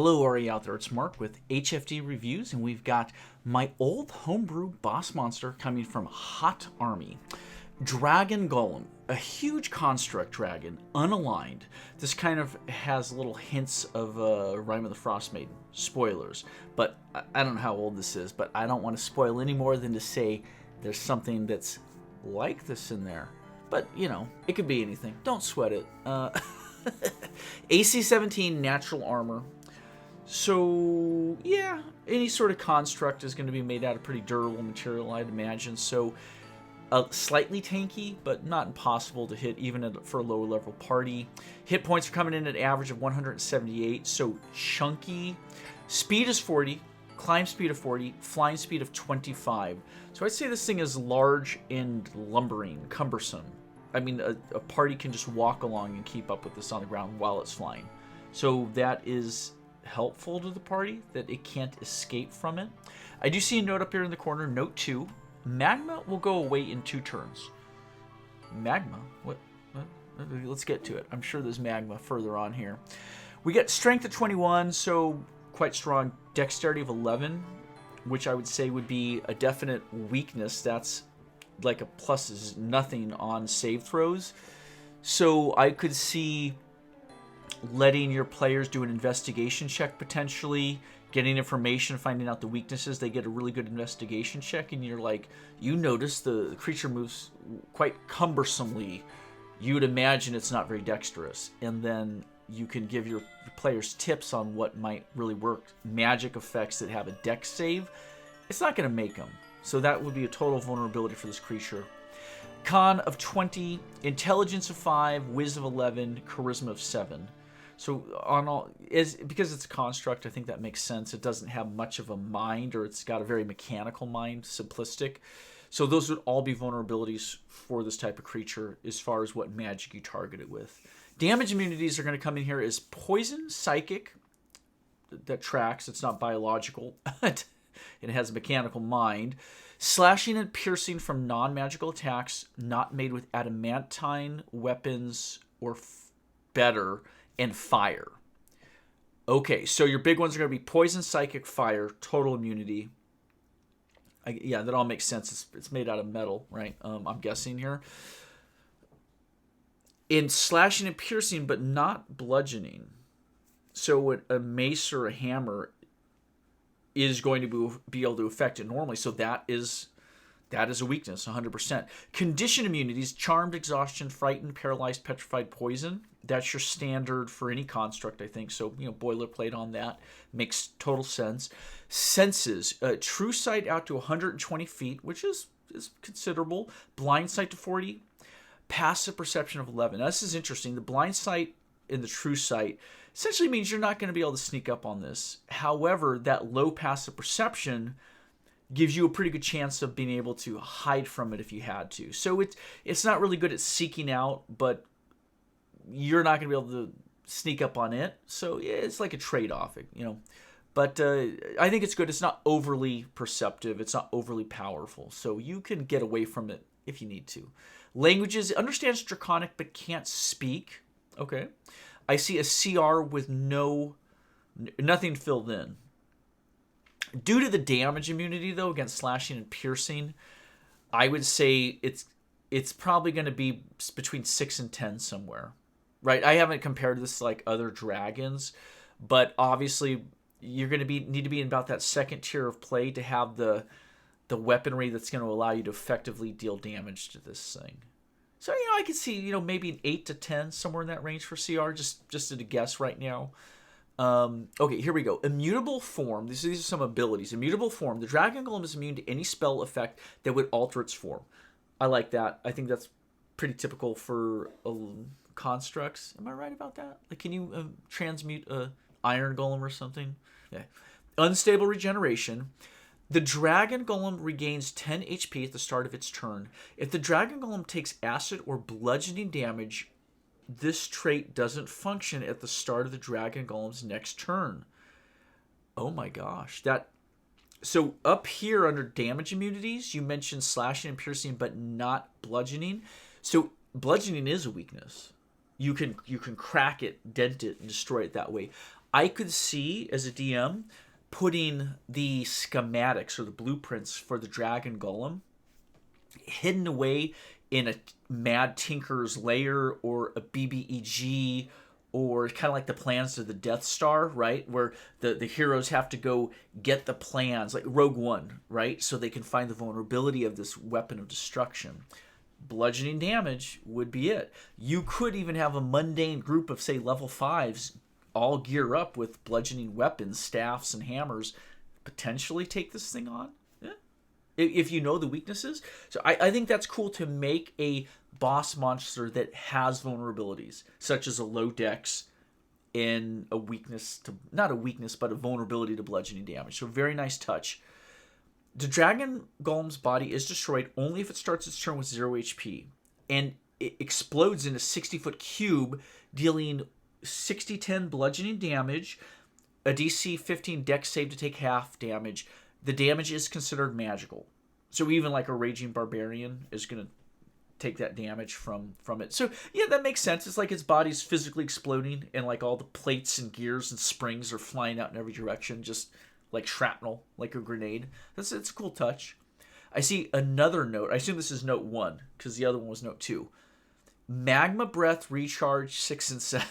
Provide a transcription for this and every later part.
Hello, RE out there. It's Mark with HFD Reviews, and we've got my old homebrew boss monster coming from Hot Army. Dragon Golem, a huge construct dragon, unaligned. This kind of has little hints of Rime of the Frost Maiden. Spoilers. But I don't know how old this is, but I don't want to spoil any more than to say there's something that's like this in there. But, you know, it could be anything. Don't sweat it. AC 17 natural armor. So, yeah, any sort of construct is going to be made out of pretty durable material, I'd imagine. So, slightly tanky, but not impossible to hit even for a lower level party. Hit points are coming in at an average of 178, so chunky. Speed is 40, climb speed of 40, flying speed of 25. So I'd say this thing is large and lumbering, cumbersome. I mean, a party can just walk along and keep up with this on the ground while it's flying. So that is helpful to the party, that it can't escape from it. I do see a note up here in the corner, note 2. Magma will go away in 2 turns. Magma? What? Let's get to it. I'm sure there's magma further on here. We get strength of 21, so quite strong. Dexterity of 11, which I would say would be a definite weakness. That's like a plus is nothing on save throws. So I could see letting your players do an investigation check potentially, getting information, finding out the weaknesses. They get a really good investigation check, and you're like, you notice the creature moves quite cumbersomely. You would imagine it's not very dexterous, and then you can give your players tips on what might really work. Magic effects that have a dex save, it's not going to make them. So that would be a total vulnerability for this creature. Con of 20, intelligence of 5, wisdom of 11, charisma of 7. So on all because it's a construct, I think that makes sense. It doesn't have much of a mind, or it's got a very mechanical mind, simplistic. So those would all be vulnerabilities for this type of creature as far as what magic you target it with. Damage immunities are going to come in here as poison, psychic. That tracks. It's not biological. It has a mechanical mind. Slashing and piercing from non-magical attacks not made with adamantine weapons or better, and fire. Okay, so your big ones are going to be poison, psychic, fire, total immunity. Yeah, that all makes sense. It's made out of metal, right? I'm guessing here. In slashing and piercing, but not bludgeoning. So a mace or a hammer is going to be able to affect it normally. So that is a weakness, 100%. Condition immunities, charmed, exhaustion, frightened, paralyzed, petrified, poison. That's your standard for any construct, I think. So, boilerplate on that. Makes total sense. Senses, true sight out to 120 feet, which is considerable. Blind sight to 40. Passive perception of 11. Now, this is interesting. The blind sight and the true sight essentially means you're not going to be able to sneak up on this. However, that low passive perception gives you a pretty good chance of being able to hide from it if you had to. So it's not really good at seeking out, but you're not going to be able to sneak up on it. So yeah, it's like a trade-off, But I think it's good. It's not overly perceptive. It's not overly powerful. So you can get away from it if you need to. Languages, understands Draconic but can't speak. Okay. I see a CR with nothing filled in. Due to the damage immunity, though, against slashing and piercing, I would say it's probably going to be between 6 and 10 somewhere, right? I haven't compared this to like other dragons, but obviously you're going to need to be in about that second tier of play to have the weaponry that's going to allow you to effectively deal damage to this thing. So I could see maybe an 8 to 10 somewhere in that range for CR, just at a guess right now. Okay, here we go. Immutable form. These are some abilities. Immutable form. The Dragon Golem is immune to any spell effect that would alter its form. I like that. I think that's pretty typical for constructs. Am I right about that? Like, can you transmute a Iron Golem or something? Yeah. Unstable regeneration. The Dragon Golem regains 10 HP at the start of its turn. If the Dragon Golem takes acid or bludgeoning damage, this trait doesn't function at the start of the Dragon Golem's next turn. Oh my gosh. So up here under damage immunities, you mentioned slashing and piercing, but not bludgeoning. So bludgeoning is a weakness. You can crack it, dent it, and destroy it that way. I could see as a DM putting the schematics or the blueprints for the dragon golem hidden away in a Mad Tinker's lair or a BBEG, or kind of like the plans to the Death Star, right? Where the heroes have to go get the plans, like Rogue One, right? So they can find the vulnerability of this weapon of destruction. Bludgeoning damage would be it. You could even have a mundane group of, say, level 5s all gear up with bludgeoning weapons, staffs, and hammers, potentially take this thing on. Yeah. If you know the weaknesses. So I think that's cool to make a boss monster that has vulnerabilities, such as a low dex and a weakness to, not a weakness, but a vulnerability to bludgeoning damage. So very nice touch. The dragon golem's body is destroyed only if it starts its turn with 0 HP, and it explodes in a 60-foot cube, dealing 60-10 bludgeoning damage, a DC 15 dex save to take half damage. The damage is considered magical, so even like a raging barbarian is going to take that damage from it. So yeah, that makes sense. It's like its body's physically exploding, and like all the plates and gears and springs are flying out in every direction, just like shrapnel, like a grenade. It's a cool touch. I see another note. I assume this is note 1, because the other one was note 2. Magma Breath Recharge 6 and 7.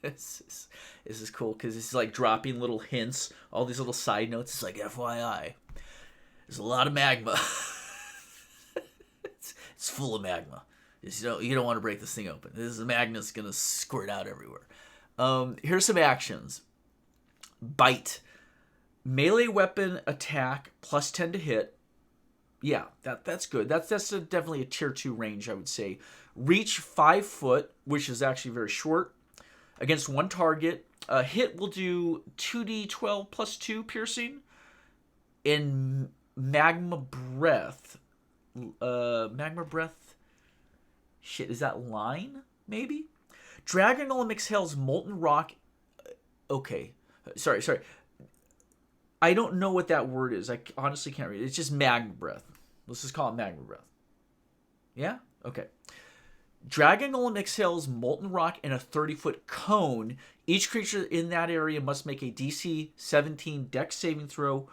This is cool, because it's like dropping little hints, all these little side notes. It's like, FYI, there's a lot of magma. it's full of magma. You don't want to break this thing open. The magma's going to squirt out everywhere. Here's some actions. Bite. Melee weapon attack plus 10 to hit. Yeah, that's good. That's definitely a tier 2 range, I would say. Reach 5 foot, which is actually very short, against one target. Hit will do 2d12 plus 2 piercing. In magma breath. Shit, is that line? Maybe? Dragon Golem exhales molten rock. Okay. Sorry. I don't know what that word is. I honestly can't read it. It's just magma breath. Let's just call it magma breath. Yeah? Okay. Dragon Golem exhales molten rock in a 30-foot cone. Each creature in that area must make a DC 17 dex saving throw,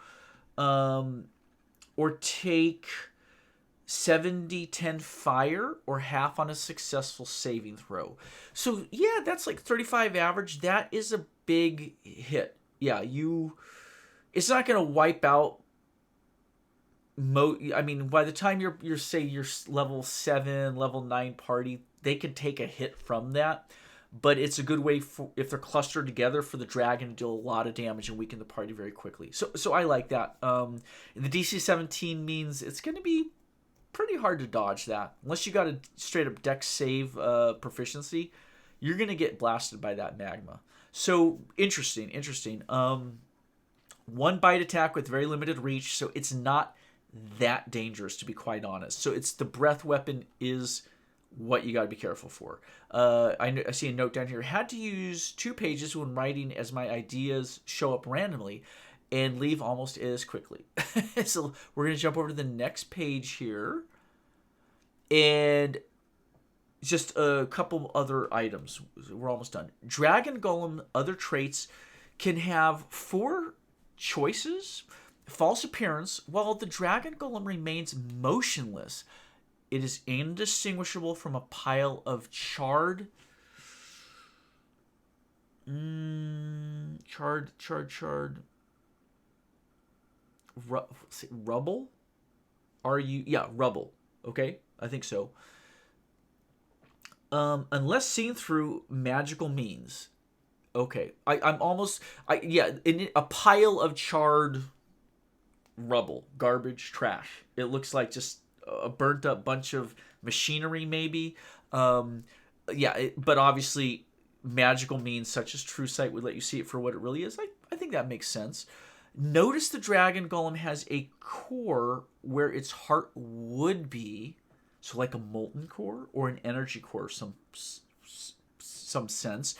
or take 70-10 fire, or half on a successful saving throw. So yeah, that's like 35 average. That is a big hit. Yeah, it's not going to wipe out. I mean, by the time you're say your level 7, level 9 party, they can take a hit from that. But it's a good way for, if they're clustered together, for the dragon to deal a lot of damage and weaken the party very quickly. So I like that. The DC 17 means it's going to be pretty hard to dodge that. Unless you got a straight up dex save proficiency, you're going to get blasted by that magma. So interesting. One bite attack with very limited reach, so it's not that dangerous, to be quite honest. So it's the breath weapon is what you got to be careful for. I see a note down here. Had to use 2 pages when writing as my ideas show up randomly and leave almost as quickly. So we're going to jump over to the next page here. And just a couple other items. We're almost done. Dragon Golem, other traits, can have 4 choices. False appearance. While the Dragon Golem remains motionless, it is indistinguishable from a pile of charred rubble. Rubble. Okay, I think so. Unless seen through magical means. Okay, I'm almost in a pile of charred rubble, garbage, trash. It looks like just a burnt up bunch of machinery, maybe. But obviously magical means such as true sight would let you see it for what it really is. I think that makes sense. Notice the Dragon Golem has a core where its heart would be, so like a molten core or an energy core, some sense.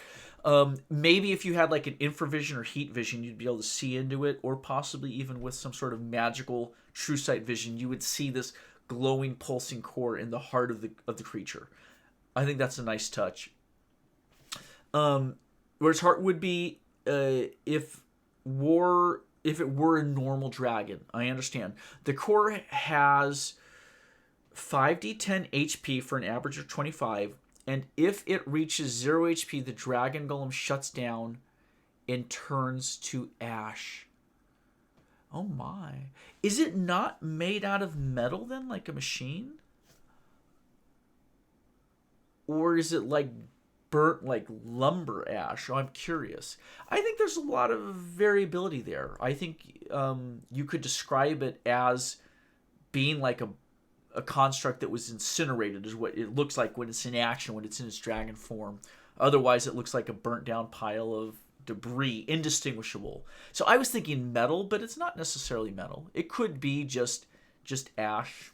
Maybe if you had like an infravision or heat vision, you'd be able to see into it, or possibly even with some sort of magical true sight vision, you would see this glowing, pulsing core in the heart of the creature. I think that's a nice touch. Where its heart would be, if it were a normal dragon, I understand. The core has 5d10 HP for an average of 25, and if it reaches 0 HP, the dragon golem shuts down and turns to ash. Oh my. Is it not made out of metal then, like a machine? Or is it like burnt like lumber ash? Oh, I'm curious. I think there's a lot of variability there. I think you could describe it as being like a construct that was incinerated, is what it looks like when it's in action, when it's in its dragon form. Otherwise, it looks like a burnt down pile of debris, indistinguishable. So I was thinking metal, but it's not necessarily metal. It could be just ash,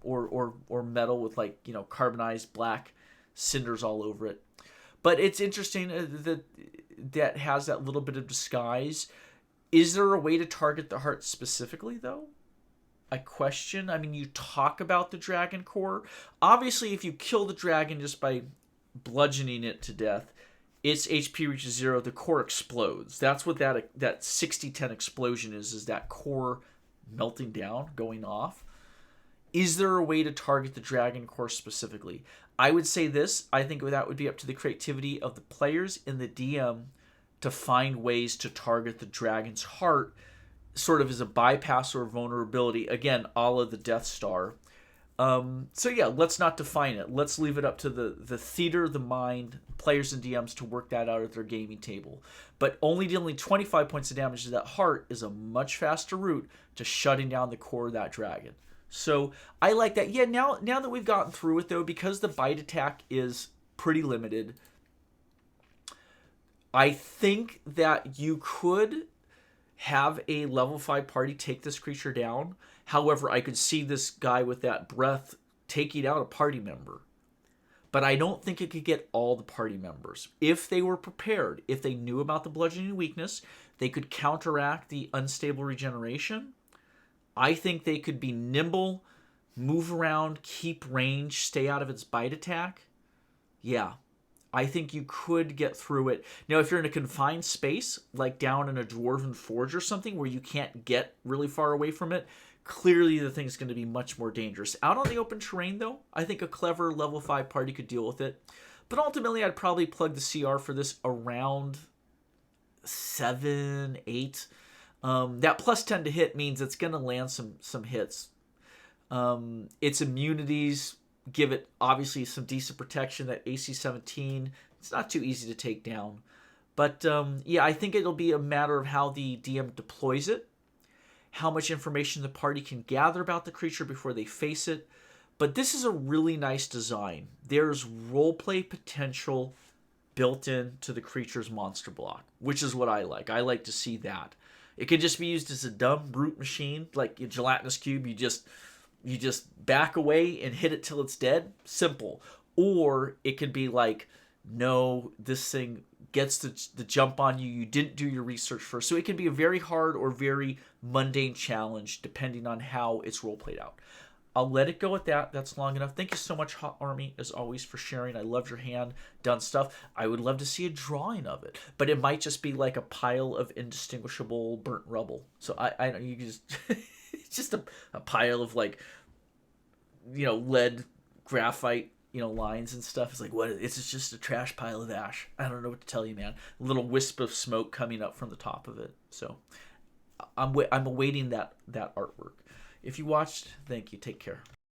or metal with like, carbonized black cinders all over it. But it's interesting that has that little bit of disguise. Is there a way to target the heart specifically, though? I question. I mean, you talk about the dragon core. Obviously, if you kill the dragon just by bludgeoning it to death, its HP reaches 0, the core explodes. That's what that 60-10 explosion is that core melting down, going off. Is there a way to target the dragon core specifically? I would say this. I think that would be up to the creativity of the players and the DM to find ways to target the dragon's heart, sort of as a bypass or vulnerability. Again, a la the Death Star. So yeah, let's not define it. Let's leave it up to the theater, the mind, players and DMs to work that out at their gaming table. But only dealing 25 points of damage to that heart is a much faster route to shutting down the core of that dragon. So I like that. Yeah, now that we've gotten through it, though, because the bite attack is pretty limited, I think that you could have a level 5 party take this creature down. However, I could see this guy with that breath taking out a party member. But I don't think it could get all the party members. If they were prepared, if they knew about the bludgeoning weakness, they could counteract the unstable regeneration. I think they could be nimble, move around, keep range, stay out of its bite attack. Yeah, I think you could get through it. Now, if you're in a confined space, like down in a dwarven forge or something where you can't get really far away from it, clearly the thing's going to be much more dangerous. Out on the open terrain, though, I think a clever level 5 party could deal with it. But ultimately, I'd probably plug the CR for this around 7, 8. That plus 10 to hit means it's going to land some hits. Its immunities give it obviously some decent protection. That AC 17, it's not too easy to take down. But yeah, I think it'll be a matter of how the DM deploys it, how much information the party can gather about the creature before they face it. But this is a really nice design. There's roleplay potential built into the creature's monster block, which is what I like. I like to see that. It could just be used as a dumb brute machine, like a gelatinous cube. You just back away and hit it till it's dead. Simple. Or it could be like, no, this thing gets the jump on you. You didn't do your research first. So it can be a very hard or very mundane challenge depending on how it's role played out. I'll let it go at that. That's long enough. Thank you so much, Hot Army, as always, for sharing. I loved your hand-done stuff. I would love to see a drawing of it, but it might just be like a pile of indistinguishable burnt rubble. So I you just it's just a pile of like, lead, graphite, lines and stuff. It's like, what? It's just a trash pile of ash. I don't know what to tell you, man. A little wisp of smoke coming up from the top of it. So I'm awaiting that artwork. If you watched, thank you. Take care.